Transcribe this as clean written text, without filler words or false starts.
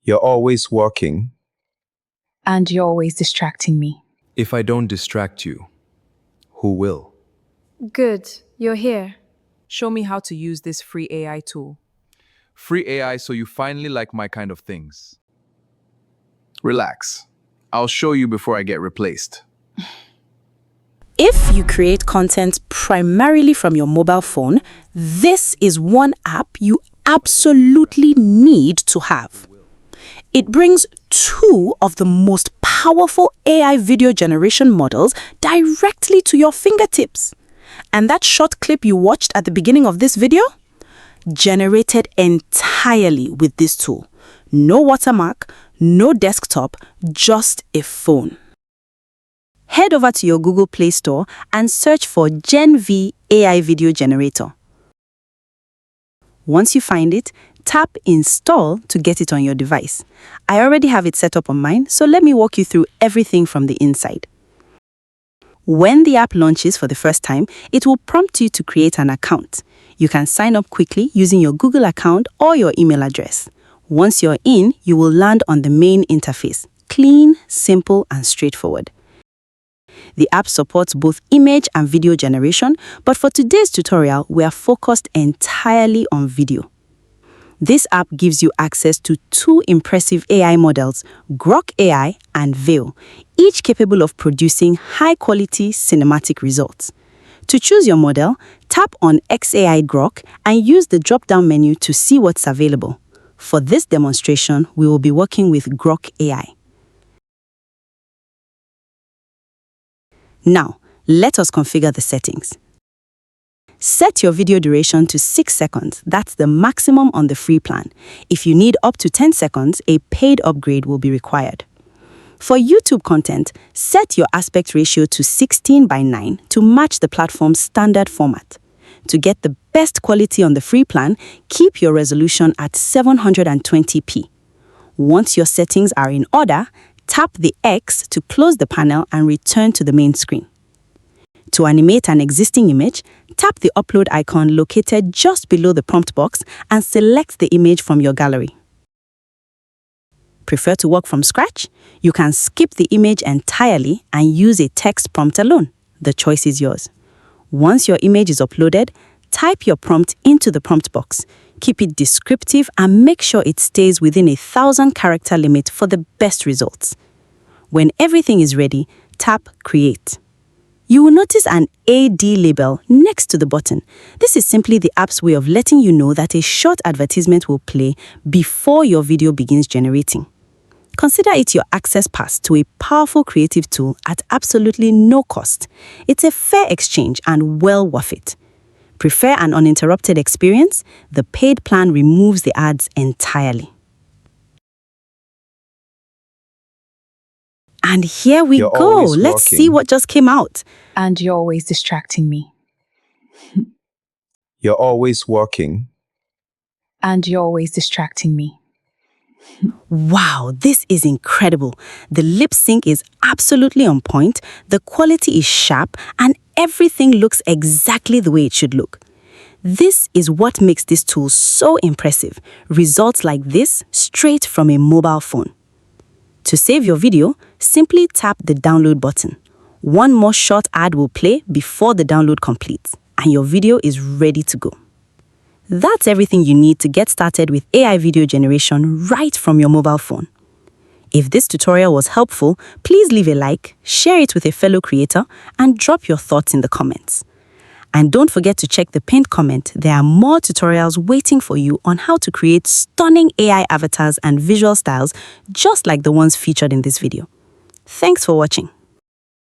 You're always working. And you're always distracting me. If I don't distract you, who will? Good, you're here. Show me how to use this free AI tool. Free AI so you finally like my kind of things. Relax. I'll show you before I get replaced. If you create content primarily from your mobile phone, this is one app you absolutely need to have. It brings two of the most powerful AI video generation models directly to your fingertips. And that short clip you watched at the beginning of this video? Generated entirely with this tool. No watermark, no desktop, just a phone. Head over to your Google Play Store and search for Gen V AI Video Generator. Once you find it, tap Install to get it on your device. I already have it set up on mine, so let me walk you through everything from the inside. When the app launches for the first time, it will prompt you to create an account. You can sign up quickly using your Google account or your email address. Once you're in, you will land on the main interface. Clean, simple, and straightforward. The app supports both image and video generation, but for today's tutorial, we are focused entirely on video. This app gives you access to two impressive AI models, Grok AI and Veo, each capable of producing high-quality cinematic results. To choose your model, tap on XAI Grok and use the drop-down menu to see what's available. For this demonstration, we will be working with Grok AI. Now, let us configure the settings. Set your video duration to 6 seconds. That's the maximum on the free plan. If you need up to 10 seconds, a paid upgrade will be required. For YouTube content, set your aspect ratio to 16:9 to match the platform's standard format. To get the best quality on the free plan, keep your resolution at 720p. Once your settings are in order, tap the X to close the panel and return to the main screen. To animate an existing image, tap the upload icon located just below the prompt box and select the image from your gallery. Prefer to work from scratch? You can skip the image entirely and use a text prompt alone. The choice is yours. Once your image is uploaded, type your prompt into the prompt box. Keep it descriptive and make sure it stays within a 1,000-character limit for the best results. When everything is ready, tap Create. You will notice an AD label next to the button. This is simply the app's way of letting you know that a short advertisement will play before your video begins generating. Consider it your access pass to a powerful creative tool at absolutely no cost. It's a fair exchange and well worth it. Prefer an uninterrupted experience? The paid plan removes the ads entirely. And here we You're go. always Let's working. see what just came out. And you're always distracting me. You're always working. And you're always distracting me. Wow, this is incredible. The lip sync is absolutely on point, the quality is sharp, and everything looks exactly the way it should look. This is what makes this tool so impressive. Results like this straight from a mobile phone. To save your video, simply tap the download button. One more short ad will play before the download completes, and your video is ready to go. That's everything you need to get started with AI video generation right from your mobile phone. If this tutorial was helpful, please leave a like, share it with a fellow creator, and drop your thoughts in the comments. And don't forget to check the pinned comment. There are more tutorials waiting for you on how to create stunning AI avatars and visual styles just like the ones featured in this video. Thanks for watching.